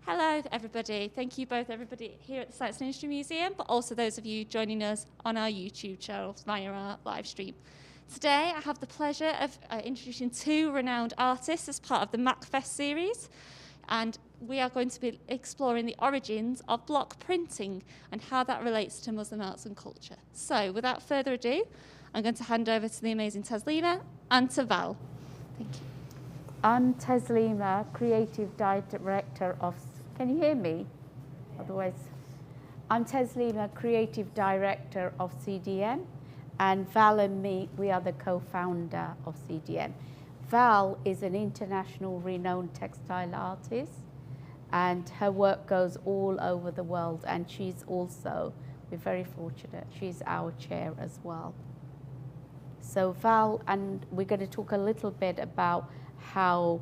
Hello everybody, thank you both everybody here at the Science and Industry Museum, but also those of you joining us on our YouTube channel via our live stream. Today I have the pleasure of introducing two renowned artists as part of the MACFEST series, and we are going to be exploring the origins of block printing and how that relates to Muslim arts and culture. So without further ado, I'm going to hand over to the amazing Taslima and to Val. Thank you. I'm Taslima, Creative Director of... Can you hear me? Otherwise, I'm Taslima, Creative Director of CDM, and Val and me, we are the co-founder of CDM. Val is an international renowned textile artist, and her work goes all over the world, and she's also, we're very fortunate, she's our chair as well. So Val, and we're going to talk a little bit about how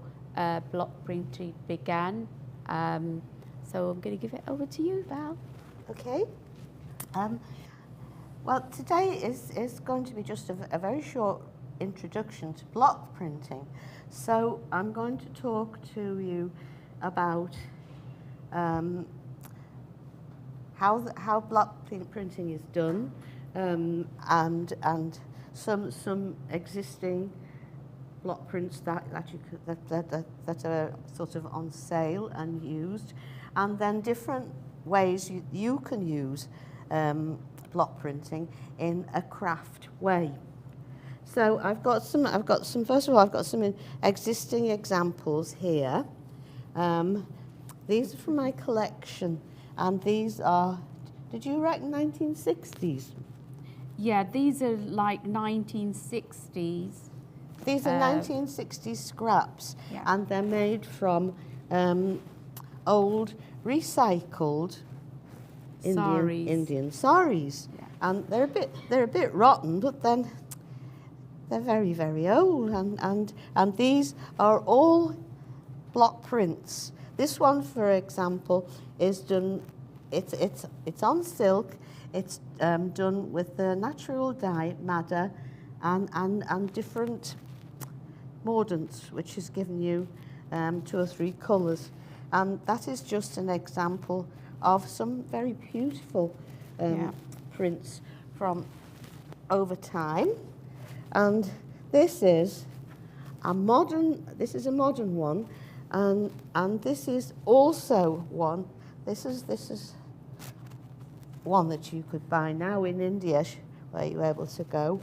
block printing began. So I'm going to give it over to you, Val. Okay. Well, today is going to be just a very short introduction to block printing. So I'm going to talk to you about how block printing is done, and some existing block prints that are sort of on sale and used, and then different ways you can use block printing in a craft way. So I've got some. First of all, I've got some existing examples here. These are from my collection, and these are. Did you reckon 1960s? Yeah, these are like 1960s. These are 1960s scraps, yeah. And they're made from old recycled Indian saris, yeah. And they're a bit rotten, but then they're very, very old, and these are all block prints. This one, for example, is done. It's on silk. It's done with the natural dye madder, and different mordants, which has given you 2 or 3 colours. And that is just an example of some very beautiful prints from over time. And this is a modern one, and this is also one. This is one that you could buy now in India, where you're able to go.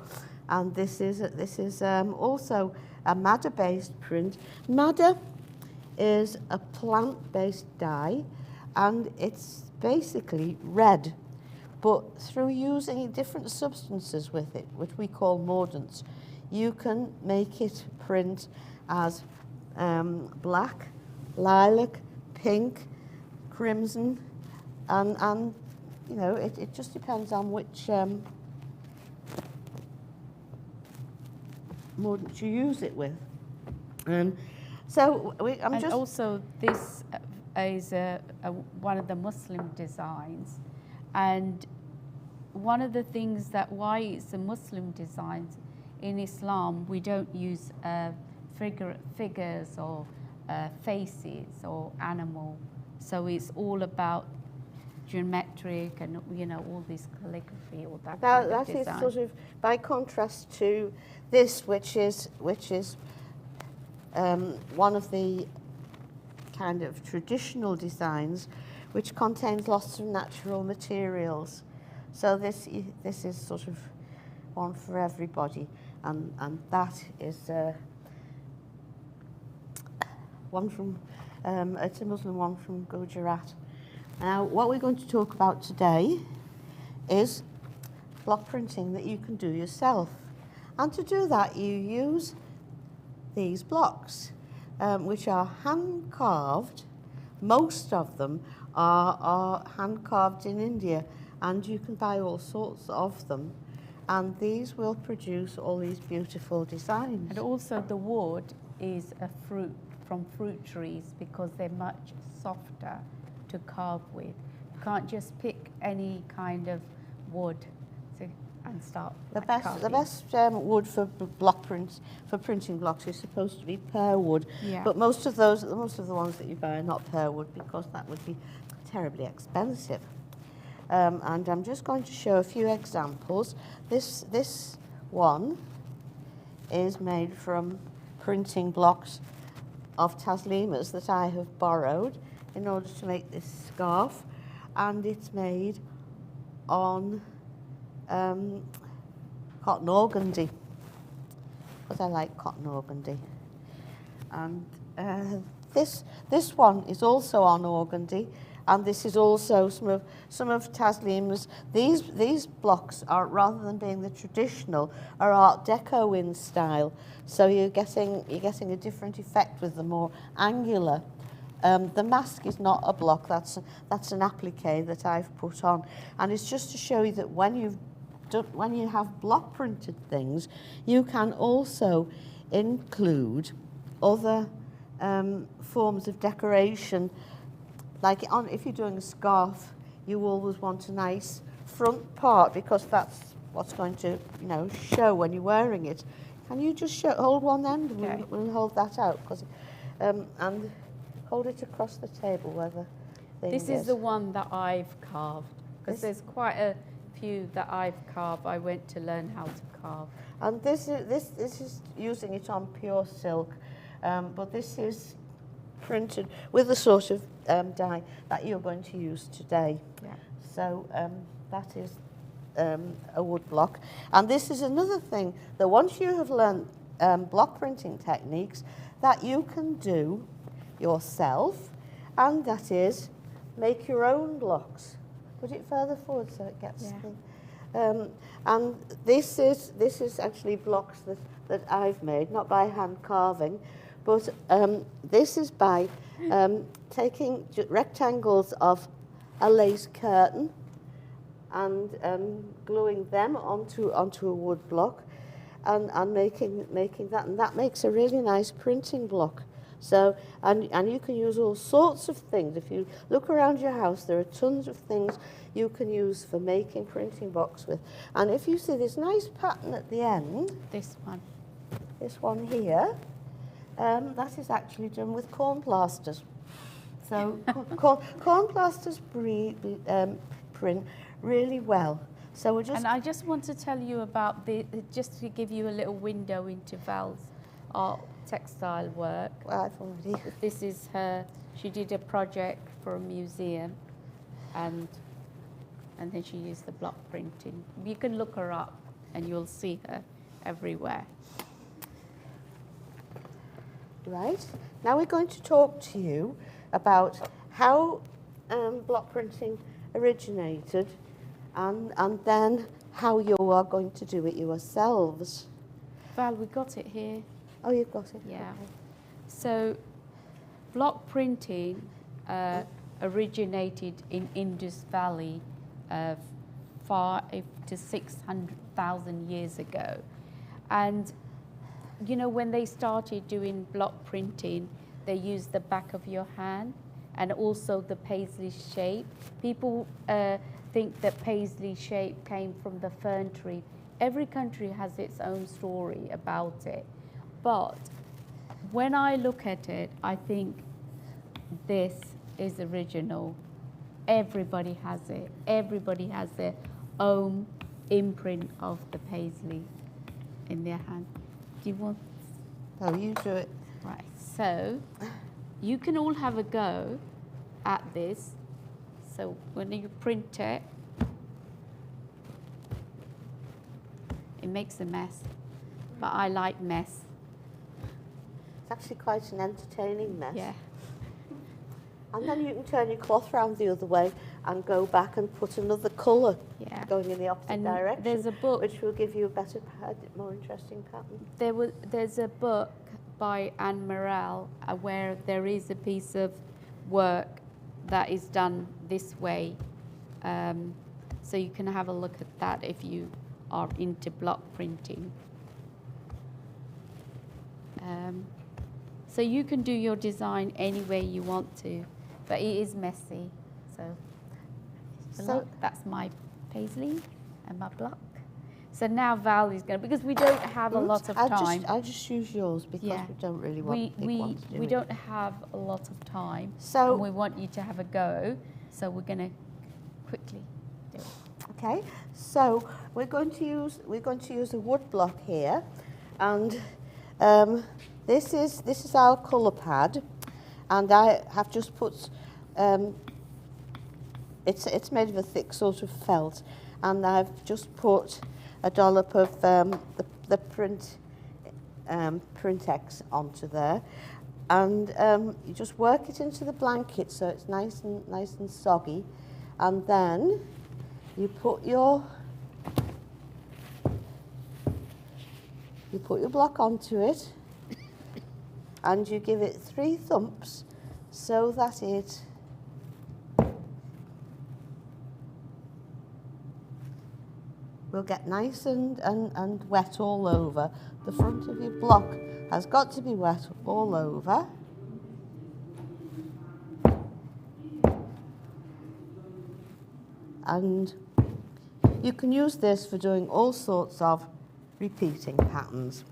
And this is also a madder-based print. Madder is a plant-based dye, and it's basically red, but through using different substances with it, which we call mordants, you can make it print as black, lilac, pink, crimson, and you know, it just depends on which mordant you use it with. Also this is one of the Muslim designs, and one of the things that why it's a Muslim designs, in Islam we don't use figures or faces or animal, so it's all about geometric and all this calligraphy, all that kind of design. That is sort of by contrast to this, which is one of the kind of traditional designs, which contains lots of natural materials. So this is sort of one for everybody, and that is one from it's a Muslim one from Gujarat. Now, what we're going to talk about today is block printing that you can do yourself. And to do that, you use these blocks, which are hand-carved. Most of them are hand-carved in India, and you can buy all sorts of them. And these will produce all these beautiful designs. And also the wood is a fruit from fruit trees, because they're much softer to carve with. You can't just pick any kind of wood. So and start The like, best carving. wood for block prints, for printing blocks, is supposed to be pear wood. Yeah. But most of the ones that you buy are not pear wood, because that would be terribly expensive. And I'm just going to show a few examples. This one is made from printing blocks of Taslima's that I have borrowed in order to make this scarf, and it's made on cotton organdy, because I like cotton organdy. And this one is also on organdy, and this is also some of Taslima's. These blocks are, rather than being the traditional, are Art Deco in style. So you're getting a different effect with the more angular. The mask is not a block, that's an applique that I've put on, and it's just to show you that when you have block printed things, you can also include other forms of decoration. Like if you're doing a scarf, you always want a nice front part, because that's what's going to show when you're wearing it. Can you just hold one end? Okay. We'll hold that out, because and hold it across the table where the thing This is the one that I've carved, because there's quite a few that I've carved. I went to learn how to carve. And this is using it on pure silk, but this is printed with the sort of dye that you're going to use today. Yeah. So that is a wood block. And this is another thing, that once you have learned block printing techniques, that you can do yourself, and that is make your own blocks. Put it further forward so it gets Yeah. and this is actually blocks that I've made, not by hand carving, but this is by taking rectangles of a lace curtain and gluing them onto a wood block, and making that, and that makes a really nice printing block. So, and you can use all sorts of things. If you look around your house, there are tons of things you can use for making printing blocks with. And if you see this nice pattern at the end, This one here, that is actually done with corn plasters. So corn plasters print really well. So we're just... And I just want to tell you about just to give you a little window into Val's art textile work. Well, I've already... This is her. She did a project for a museum, and then she used the block printing. You can look her up, and you'll see her everywhere. Right. Now we're going to talk to you about how block printing originated, and then how you are going to do it yourselves. Val, we got it here. Oh, you've got it? Yeah. Okay. So, block printing originated in Indus Valley 500 to 600,000 years ago. And, you know, when they started doing block printing, they used the back of your hand and also the paisley shape. People think that paisley shape came from the fern tree. Every country has its own story about it. But when I look at it, I think this is original. Everybody has it. Everybody has their own imprint of the paisley in their hand. Do you want? Oh, you do it. Right. So you can all have a go at this. So when you print it, it makes a mess. But I like mess. It's actually quite an entertaining mess. Yeah. And then you can turn your cloth round the other way and go back and put another colour Yeah. going in the opposite And direction. there's a book. Which will give you a better, more interesting pattern. There's a book by Anne Morel where there is a piece of work that is done this way. So you can have a look at that if you are into block printing. So you can do your design any way you want to, but it is messy. So So- that's my paisley and my block. So now Val is going to, because we don't have a lot of time. I'll just use yours because we don't really want big ones, do we don't have a lot of time, so and we want you to have a go. So we're going to quickly do it. Okay, so we're going to use a wood block here, and this is our colour pad, and I have just put it's made of a thick sort of felt, and I've just put a dollop of the Printex onto there, and you just work it into the blanket so it's nice and soggy, and then you put your block onto it, and you give it 3 thumps so that it will get nice and wet all over. The front of your block has got to be wet all over. And you can use this for doing all sorts of repeating patterns.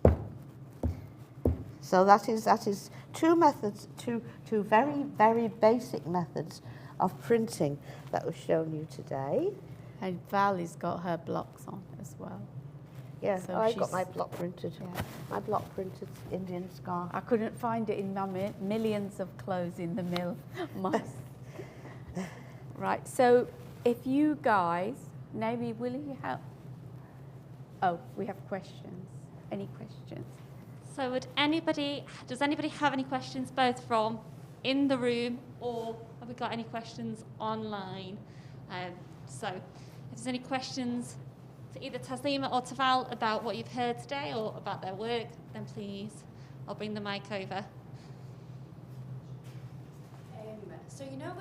So that is 2 methods, two very, very basic methods of printing that was shown you today. And Val's got her blocks on as well. Yeah, so I got my block printed. Yeah. My block printed Indian scarf. I couldn't find it in my millions of clothes in the mill. Right, so if you guys, maybe will you help? Oh, we have questions. Any questions? So does anybody have any questions both from in the room, or have we got any questions online? So if there's any questions to either Taslima or to Val about what you've heard today or about their work, then please, I'll bring the mic over. So you know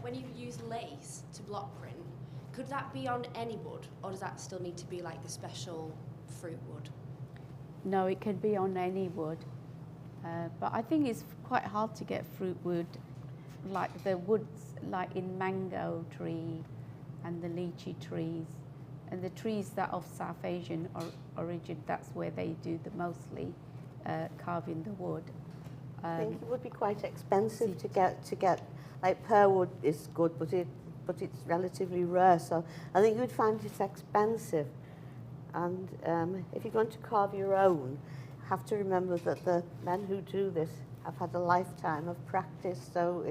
when you use lace to block print, could that be on any wood, or does that still need to be like the special fruit wood? No, it can be on any wood. But I think it's quite hard to get fruit wood, like the woods, like in mango tree and the lychee trees, and the trees that of South Asian origin. That's where they do the mostly carving the wood. I think it would be quite expensive to get like pear wood is good, but it's relatively rare. So I think you would find it expensive. And if you're going to carve your own, have to remember that the men who do this have had a lifetime of practice, so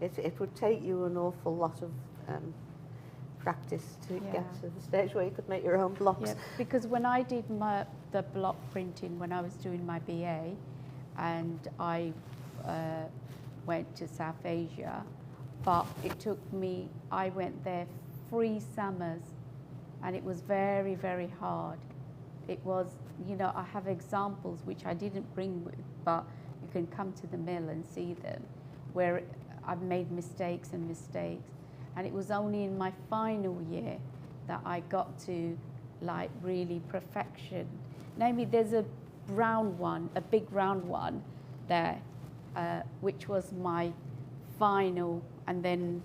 it would take you an awful lot of practice to get to the stage where you could make your own blocks. Yeah, because when I did the block printing when I was doing my BA, and I went to South Asia, but it took me, I went there 3 summers, and it was very, very hard. It was, I have examples which I didn't bring with, but you can come to the mill and see them, where I've made mistakes. And it was only in my final year that I got to like really perfection. Namely, there's a brown one, a big round one there, which was my final, and then,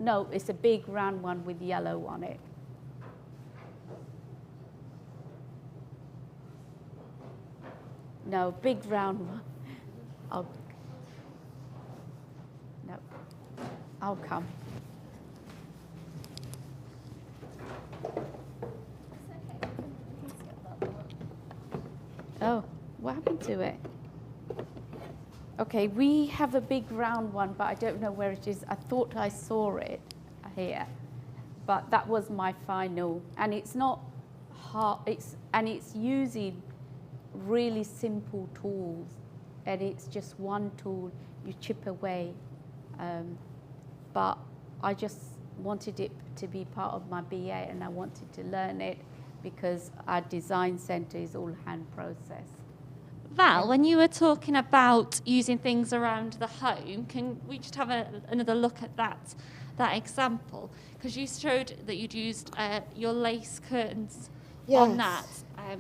no, it's a big round one with yellow on it. No, big round one. I'll come. Oh, what happened to it? Okay, we have a big round one, but I don't know where it is. I thought I saw it here, but that was my final, and it's not hard. It's using really simple tools, and it's just one tool you chip away. But I just wanted it to be part of my BA, and I wanted to learn it because our design centre is all hand processed. Val, when you were talking about using things around the home, can we just have another look at that example? Because you showed that you'd used your lace curtains on that.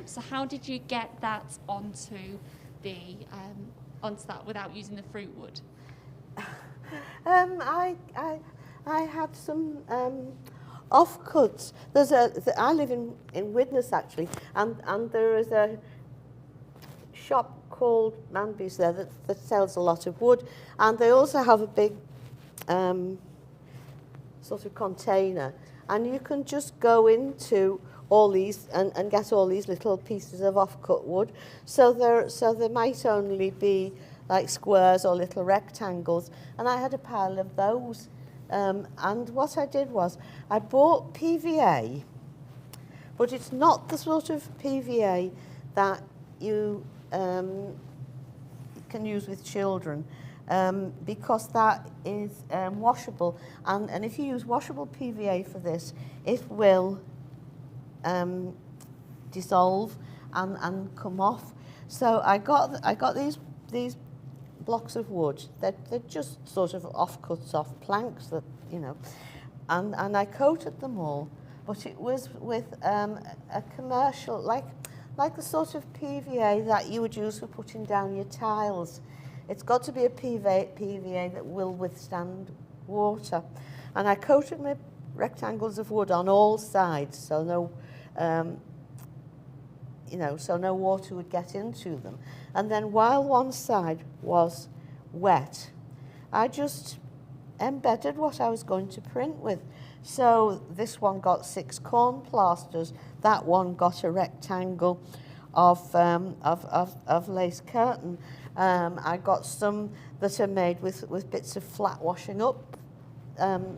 So how did you get that onto that without using the fruit wood? I had some offcuts. I live in Widnes actually, and there is a shop called Manby's there that sells a lot of wood, and they also have a big sort of container, and you can just go into all these and get all these little pieces of offcut wood. So there might only be like squares or little rectangles, and I had a pile of those. And what I did was I bought PVA, but it's not the sort of PVA that you can use with children, because that is washable, and if you use washable PVA for this, it will dissolve and come off. So I got these blocks of wood. They're just sort of offcuts off planks that, you know, and I coated them all, but it was with a commercial, like the sort of PVA that you would use for putting down your tiles. It's got to be a PVA that will withstand water. And I coated my rectangles of wood on all sides, so no, so no water would get into them. And then while one side was wet, I just embedded what I was going to print with. So this one got 6 corn plasters, that one got a rectangle of lace curtain. I got some that are made with bits of flat washing up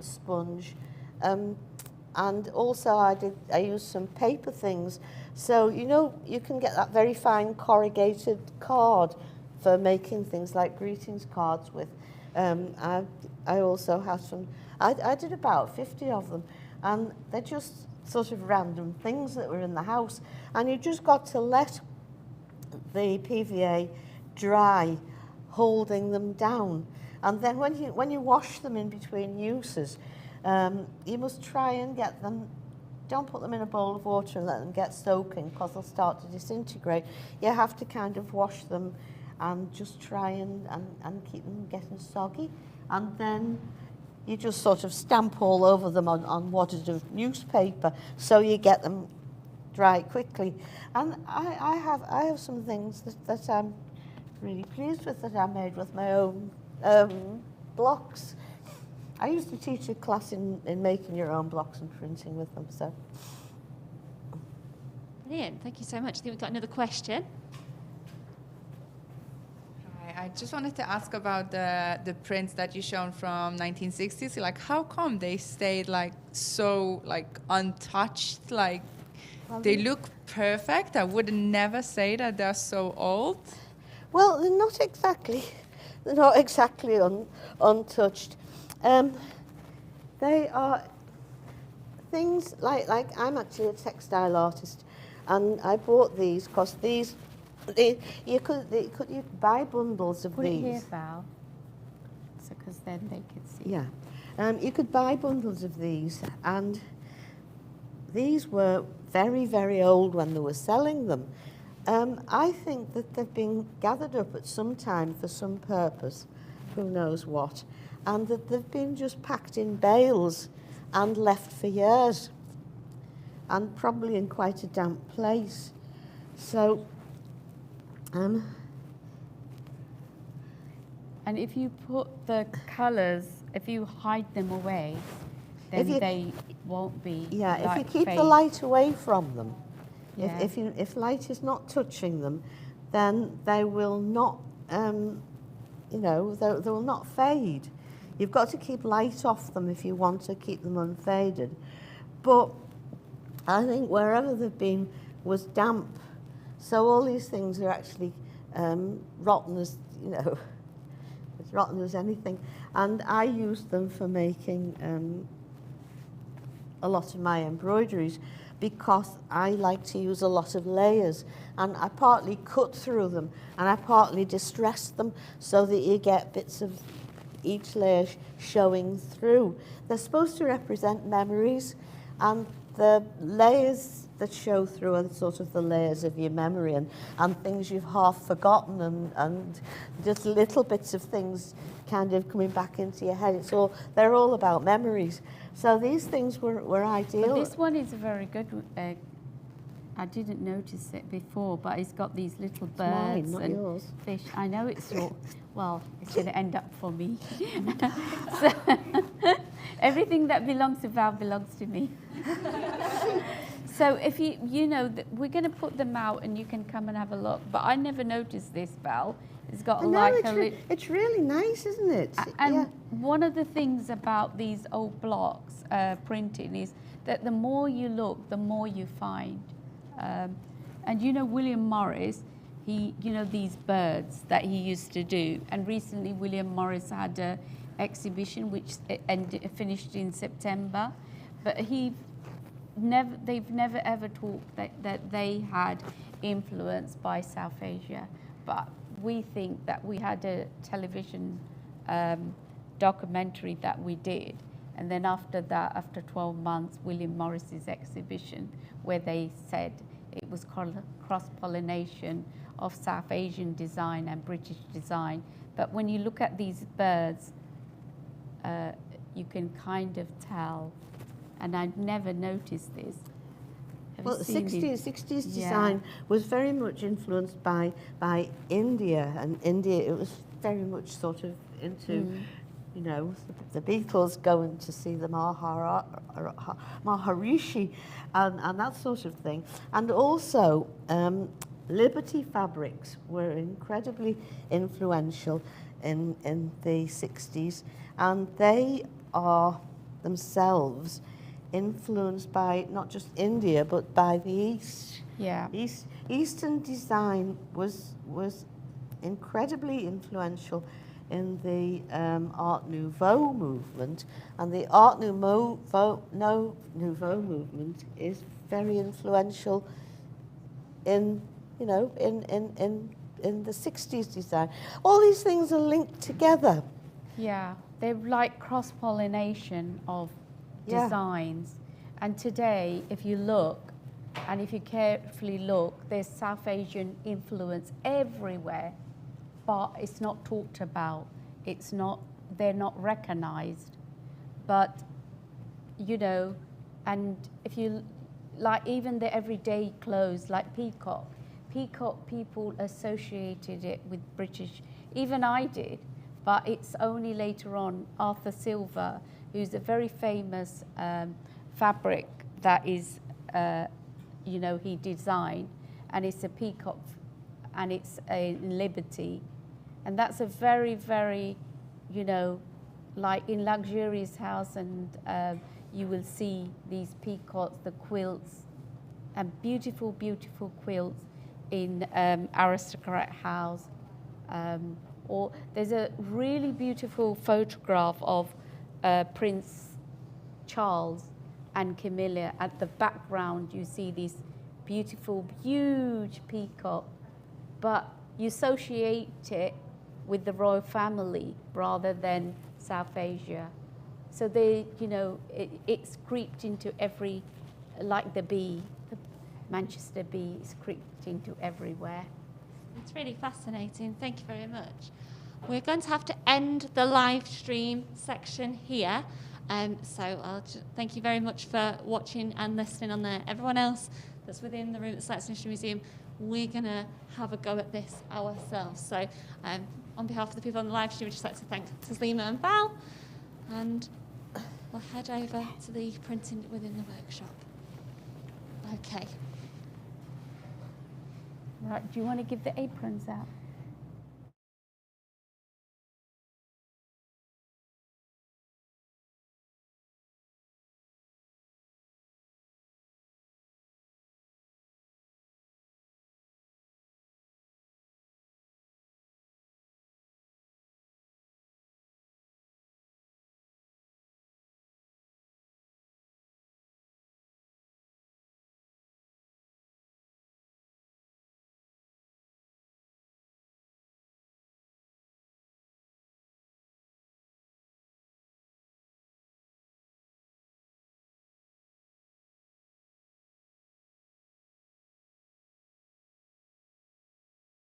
sponge, and also I used some paper things. So you can get that very fine corrugated card for making things like greetings cards with. I also have some. I did about 50 of them, and they're just sort of random things that were in the house, and you just got to let the PVA dry, holding them down. And then when you wash them in between uses, you must try and get them, don't put them in a bowl of water and let them get soaking, because they'll start to disintegrate. You have to kind of wash them and just try and keep them getting soggy. And then you just sort of stamp all over them on wadded of newspaper, so you get them dry quickly. And I have some things that I'm really pleased with, that I made with my own blocks. I used to teach a class in making your own blocks and printing with them. So. Brilliant, thank you so much. I think we've got another question. Hi, I just wanted to ask about the prints that you shown from 1960s. Like, how come they stayed like so untouched? Like, they look perfect. I would never say that they're so old. Well, they're not exactly untouched. They are things like I'm actually a textile artist, and I bought these because you could buy bundles of Put these. it here, Val, so because then they can see. Yeah, you could buy bundles of these, and these were very, very old when they were selling them. I think that they've been gathered up at some time for some purpose, who knows what, and that they've been just packed in bales and left for years, and probably in quite a damp place. So, and if you put the colours, if you hide them away, then they won't be. Yeah, if you keep fade. the light away from them, Yeah. if light is not touching them, then they will not, they will not fade. You've got to keep light off them if you want to keep them unfaded. But I think wherever they've been was damp, so all these things are actually rotten as as rotten as anything. And I used them for making a lot of my embroideries, because I like to use a lot of layers, and I partly cut through them and I partly distress them so that you get bits of each layer showing through. They're supposed to represent memories, and the layers that show through are sort of the layers of your memory and things you've half forgotten and just little bits of things kind of coming back into your head. They're all about memories. So these things were ideal. But this one is very good. I didn't notice it before, but it's got these little birds mine, not and yours. fish. I know it's your, well, it's going to end up for me. So, everything that belongs to Val belongs to me. So if you know, we're going to put them out and you can come and have a look. But I never noticed this, Val. It's got It's really nice, isn't it? And one of the things about these old blocks printing is that the more you look, the more you find. And you know, William Morris, these birds that he used to do. And recently William Morris had an exhibition which finished in September. But they've never ever talked that they had influence by South Asia. But we think that we had a television documentary that we did. And then after that, after 12 months, William Morris's exhibition, where they said it was called cross-pollination of South Asian design and British design. But when you look at these birds, you can kind of tell. And I'd never noticed this. Well, the 60s design was very much influenced by India, and India, it was very much sort of into, you know, the Beatles going to see the Maharishi and that sort of thing. And also, Liberty fabrics were incredibly influential in the 60s, and they are themselves influenced by not just India but by the East. Yeah. Eastern design was incredibly influential in the Art Nouveau movement, and the Art Nouveau movement is very influential in, you know, in the 60s design. All these things are linked together. Yeah, they're like cross-pollination of designs. And today, if you look, and if you carefully look, there's South Asian influence everywhere, but it's not talked about. They're not recognized. But, you know, and if you, like even the everyday clothes, like peacock people associated it with British, even I did, but it's only later on Arthur Silver, who's a very famous fabric that is, you know, he designed, and it's a peacock, and it's a Liberty, and that's a very, very, you know, like in luxurious house, and you will see these peacocks, the quilts, and beautiful, beautiful quilts in aristocrat house. Or there's a really beautiful photograph of Prince Charles and Camilla. At the background, you see these beautiful, huge peacock, but you associate it with the royal family rather than South Asia. So they, you know, it's creeped into every, like the bee, the Manchester bee is creeped into everywhere. It's really fascinating. Thank you very much. We're going to have to end the live stream section here. So I'll thank you very much for watching and listening on there. Everyone else that's within the room at the Science and History Museum, we're going to have a go at this ourselves. So on behalf of the people on the live stream, we'd just like to thank Taslima and Val. And we'll head over to the printing within the workshop. Okay. Right, do you want to give the aprons out?